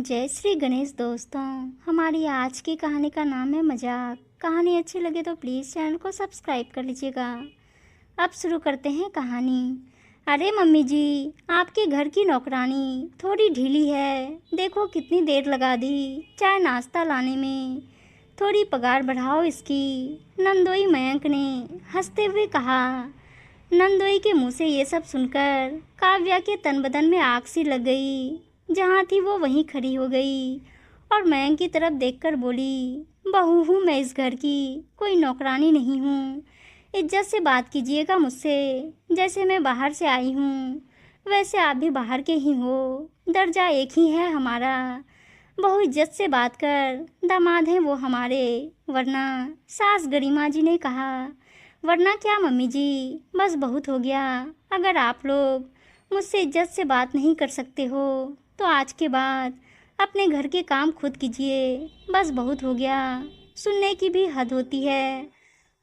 जय श्री गणेश दोस्तों। हमारी आज की कहानी का नाम है मजाक। कहानी अच्छी लगे तो प्लीज़ चैनल को सब्सक्राइब कर लीजिएगा। अब शुरू करते हैं कहानी। अरे मम्मी जी, आपके घर की नौकरानी थोड़ी ढीली है। देखो कितनी देर लगा दी चाय नाश्ता लाने में। थोड़ी पगार बढ़ाओ इसकी, नंदोई मयंक ने हंसते हुए कहा। नंदोई के मुंह से ये सब सुनकर काव्या के तन बदन में आग सी लग गई। जहाँ थी वो वहीं खड़ी हो गई और मयंक की तरफ देखकर बोली, बहू हूँ मैं इस घर की, कोई नौकरानी नहीं हूँ। इज्जत से बात कीजिएगा मुझसे। जैसे मैं बाहर से आई हूँ वैसे आप भी बाहर के ही हो। दर्जा एक ही है हमारा। बहु इज्जत से बात कर, दामाद हैं वो हमारे, वरना। सास गरिमा जी ने कहा। वरना क्या मम्मी जी, बस बहुत हो गया। अगर आप लोग मुझसे इज्जत से बात नहीं कर सकते हो तो आज के बाद अपने घर के काम खुद कीजिए। बस बहुत हो गया। सुनने की भी हद होती है।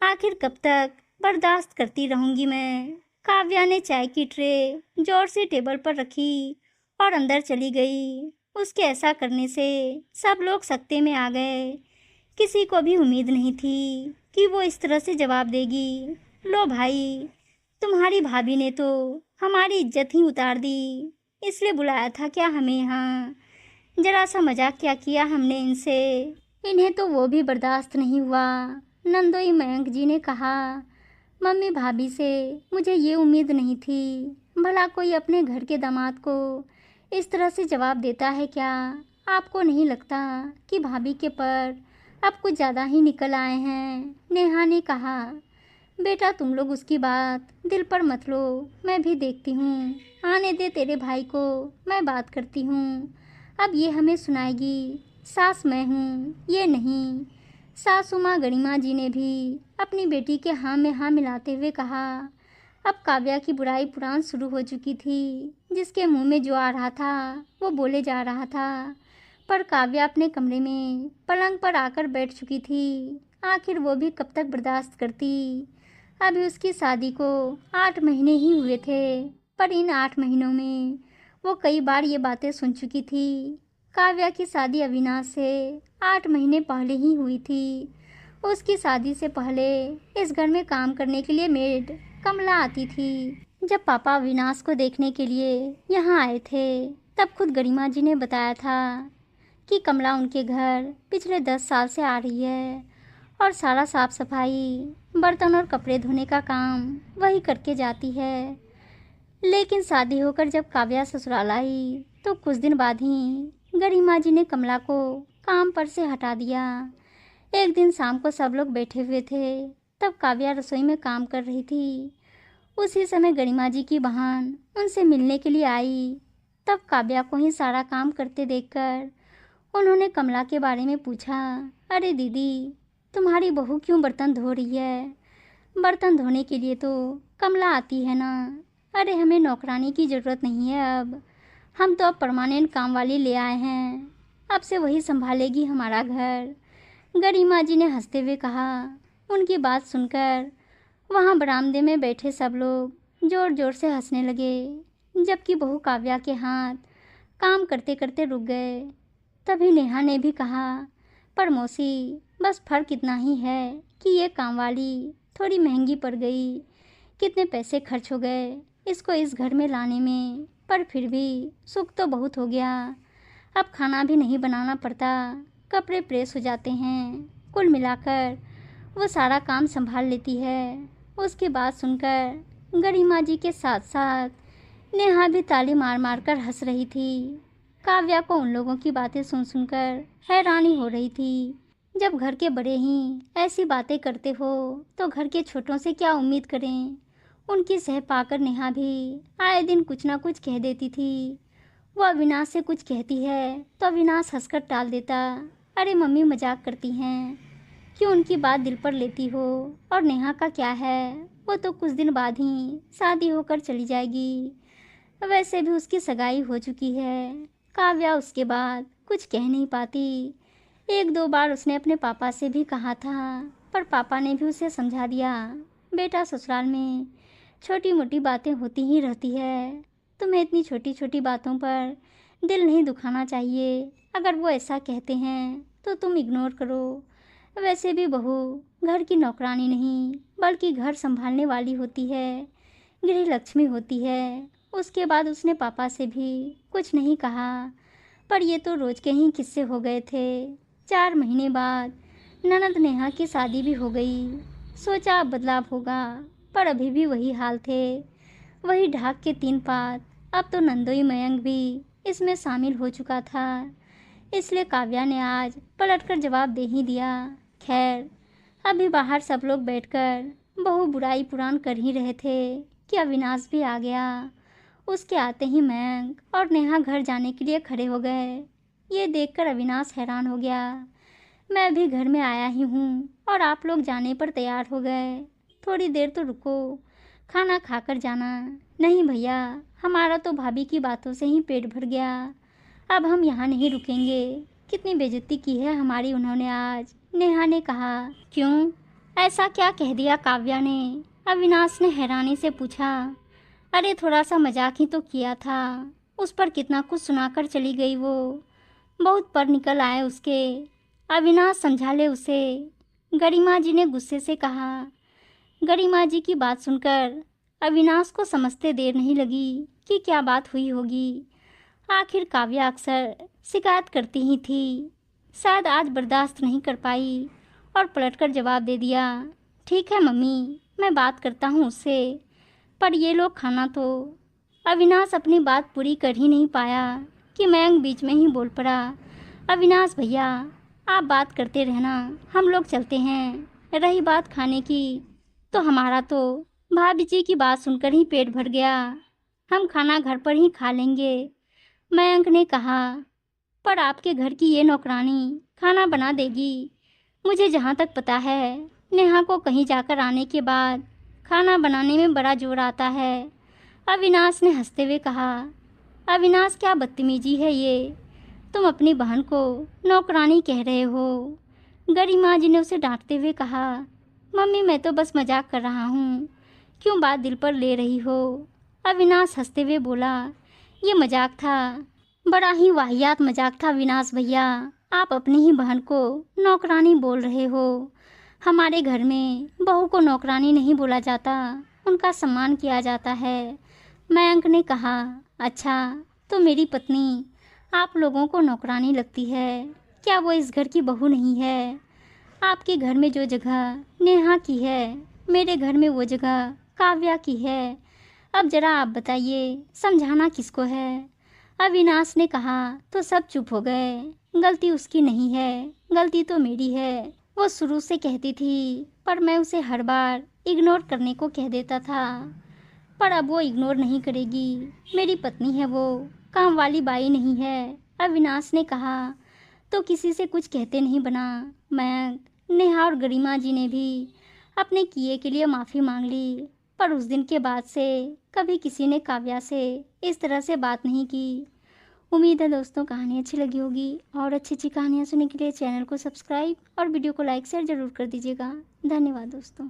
आखिर कब तक बर्दाश्त करती रहूंगी मैं। काव्या ने चाय की ट्रे जोर से टेबल पर रखी और अंदर चली गई। उसके ऐसा करने से सब लोग सकते में आ गए। किसी को भी उम्मीद नहीं थी कि वो इस तरह से जवाब देगी। लो भाई, तुम्हारी भाभी ने तो हमारी इज्जत ही उतार दी। इसलिए बुलाया था क्या हमें यहाँ? जरा सा मजाक क्या किया हमने इनसे। इन्हें तो वो भी बर्दाश्त नहीं हुआ। नंदोई मयंक जी ने कहा, मम्मी भाभी से मुझे ये उम्मीद नहीं थी। भला कोई अपने घर के दामाद को इस तरह से जवाब देता है क्या? आपको नहीं लगता कि भाभी के पर अब कुछ ज़्यादा ही निकल आए हैं? नेहा ने कहा, बेटा तुम लोग उसकी बात दिल पर मत लो, मैं भी देखती हूँ। आने दे तेरे भाई को, मैं बात करती हूँ। अब ये हमें सुनाएगी। सास मैं हूँ, ये नहीं। सासू माँ गरिमा जी ने भी अपनी बेटी के हाँ में हाँ मिलाते हुए कहा। अब काव्या की बुराई पुराण शुरू हो चुकी थी। जिसके मुंह में जो आ रहा था वो बोले जा रहा था। पर काव्या अपने कमरे में पलंग पर आकर बैठ चुकी थी। आखिर वो भी कब तक बर्दाश्त करती। अभी उसकी शादी को 8 महीने ही हुए थे, पर इन 8 महीनों में वो कई बार ये बातें सुन चुकी थी। काव्या की शादी अविनाश से 8 महीने पहले ही हुई थी। उसकी शादी से पहले इस घर में काम करने के लिए मेड कमला आती थी। जब पापा अविनाश को देखने के लिए यहाँ आए थे तब खुद गरिमा जी ने बताया था कि कमला उनके घर पिछले 10 साल से आ रही है और सारा साफ सफाई, बर्तन और कपड़े धोने का काम वही करके जाती है। लेकिन शादी होकर जब काव्या ससुराल आई तो कुछ दिन बाद ही गरिमा जी ने कमला को काम पर से हटा दिया। एक दिन शाम को सब लोग बैठे हुए थे, तब काव्या रसोई में काम कर रही थी। उसी समय गरिमा जी की बहन उनसे मिलने के लिए आई। तब काव्या को ही सारा काम करते देखकर उन्होंने कमला के बारे में पूछा, अरे दीदी, तुम्हारी बहू क्यों बर्तन धो रही है? बर्तन धोने के लिए तो कमला आती है ना। अरे हमें नौकरानी की ज़रूरत नहीं है। अब हम तो अब परमानेंट काम वाली ले आए हैं। अब से वही संभालेगी हमारा घर। गरिमा जी ने हंसते हुए कहा। उनकी बात सुनकर वहाँ बरामदे में बैठे सब लोग ज़ोर ज़ोर से हंसने लगे, जबकि बहू काव्या के हाथ काम करते करते रुक गए। तभी नेहा ने भी कहा, पर मौसी, बस फ़र्क इतना ही है कि ये काम वाली थोड़ी महंगी पड़ गई। कितने पैसे खर्च हो गए इसको इस घर में लाने में, पर फिर भी सुख तो बहुत हो गया। अब खाना भी नहीं बनाना पड़ता, कपड़े प्रेस हो जाते हैं। कुल मिलाकर वो सारा काम संभाल लेती है। उसकी बात सुनकर गरिमा जी के साथ साथ नेहा भी ताली मार मार कर हंस रही थी। काव्या को उन लोगों की बातें सुन सुनकर हैरानी हो रही थी। जब घर के बड़े ही ऐसी बातें करते हो तो घर के छोटों से क्या उम्मीद करें। उनकी सह पाकर नेहा भी आए दिन कुछ ना कुछ कह देती थी। वो अविनाश से कुछ कहती है तो अविनाश हंसकर टाल देता, अरे मम्मी मजाक करती हैं, क्यों उनकी बात दिल पर लेती हो। और नेहा का क्या है, वो तो कुछ दिन बाद ही शादी होकर चली जाएगी। वैसे भी उसकी सगाई हो चुकी है। काव्या उसके बाद कुछ कह नहीं पाती। 1-2 बार उसने अपने पापा से भी कहा था, पर पापा ने भी उसे समझा दिया, बेटा ससुराल में छोटी मोटी बातें होती ही रहती है। तुम्हें इतनी छोटी छोटी बातों पर दिल नहीं दुखाना चाहिए। अगर वो ऐसा कहते हैं तो तुम इग्नोर करो। वैसे भी बहू घर की नौकरानी नहीं बल्कि घर संभालने वाली होती है, गृह लक्ष्मी होती है। उसके बाद उसने पापा से भी कुछ नहीं कहा, पर ये तो रोज के ही किस्से हो गए थे। 4 महीने बाद ननद नेहा की शादी भी हो गई। सोचा अब बदलाव होगा, पर अभी भी वही हाल थे, वही ढाक के 3 पात। अब तो नंदोई मयंक भी इसमें शामिल हो चुका था, इसलिए काव्या ने आज पलटकर जवाब दे ही दिया। खैर, अभी बाहर सब लोग बैठकर बहु बुराई पुराण कर ही रहे थे कि अविनाश भी आ गया। उसके आते ही मयंक और नेहा घर जाने के लिए खड़े हो गए। ये देखकर अविनाश हैरान हो गया। मैं भी घर में आया ही हूँ और आप लोग जाने पर तैयार हो गए। थोड़ी देर तो रुको, खाना खाकर जाना। नहीं भैया, हमारा तो भाभी की बातों से ही पेट भर गया, अब हम यहाँ नहीं रुकेंगे। कितनी बेइज्जती की है हमारी उन्होंने आज, नेहा ने कहा। क्यों, ऐसा क्या कह दिया काव्या ने? अविनाश ने हैरानी से पूछा। अरे थोड़ा सा मजाक ही तो किया था, उस पर कितना कुछ सुनाकर चली गई वो, बहुत पर निकल आए उसके। अविनाश समझा ले उसे, गरिमा जी ने गुस्से से कहा। गरिमा जी की बात सुनकर अविनाश को समझते देर नहीं लगी कि क्या बात हुई होगी। आखिर काव्या अक्सर शिकायत करती ही थी, शायद आज बर्दाश्त नहीं कर पाई और पलटकर जवाब दे दिया। ठीक है मम्मी, मैं बात करता हूँ उससे, पर ये लोग खाना तो। अविनाश अपनी बात पूरी कर ही नहीं पाया कि मयंक बीच में ही बोल पड़ा। अविनाश भैया, आप बात करते रहना, हम लोग चलते हैं। रही बात खाने की, तो हमारा तो भाभी जी की बात सुनकर ही पेट भर गया, हम खाना घर पर ही खा लेंगे, मयंक ने कहा। पर आपके घर की ये नौकरानी खाना बना देगी? मुझे जहाँ तक पता है, नेहा को कहीं जाकर आने के बाद खाना बनाने में बड़ा जोर आता है, अविनाश ने हंसते हुए कहा। अविनाश, क्या बदतमीजी है ये, तुम अपनी बहन को नौकरानी कह रहे हो? गरिमा जी ने उसे डांटते हुए कहा। मम्मी, मैं तो बस मजाक कर रहा हूँ, क्यों बात दिल पर ले रही हो? अविनाश हंसते हुए बोला। ये मजाक था, बड़ा ही वाहियात मजाक था अविनाश भैया। आप अपनी ही बहन को नौकरानी बोल रहे हो। हमारे घर में बहू को नौकरानी नहीं बोला जाता, उनका सम्मान किया जाता है, मयंक ने कहा। अच्छा, तो मेरी पत्नी आप लोगों को नौकरानी लगती है? क्या वो इस घर की बहू नहीं है? आपके घर में जो जगह नेहा की है, मेरे घर में वो जगह काव्या की है। अब जरा आप बताइए, समझाना किसको है? अविनाश ने कहा। तो सब चुप हो गए। गलती उसकी नहीं है, गलती तो मेरी है। वो शुरू से कहती थी, पर मैं उसे हर बार इग्नोर करने को कह देता था, पर अब वो इग्नोर नहीं करेगी। मेरी पत्नी है वो, काम वाली बाई नहीं है, अविनाश ने कहा। तो किसी से कुछ कहते नहीं बना। मयंक, नेहा और गरिमा जी ने भी अपने किए के लिए माफ़ी मांग ली, पर उस दिन के बाद से कभी किसी ने काव्या से इस तरह से बात नहीं की। उम्मीद है दोस्तों कहानी अच्छी लगी होगी, और अच्छी अच्छी कहानियाँ सुनने के लिए चैनल को सब्सक्राइब और वीडियो को लाइक शेयर ज़रूर कर दीजिएगा। धन्यवाद दोस्तों।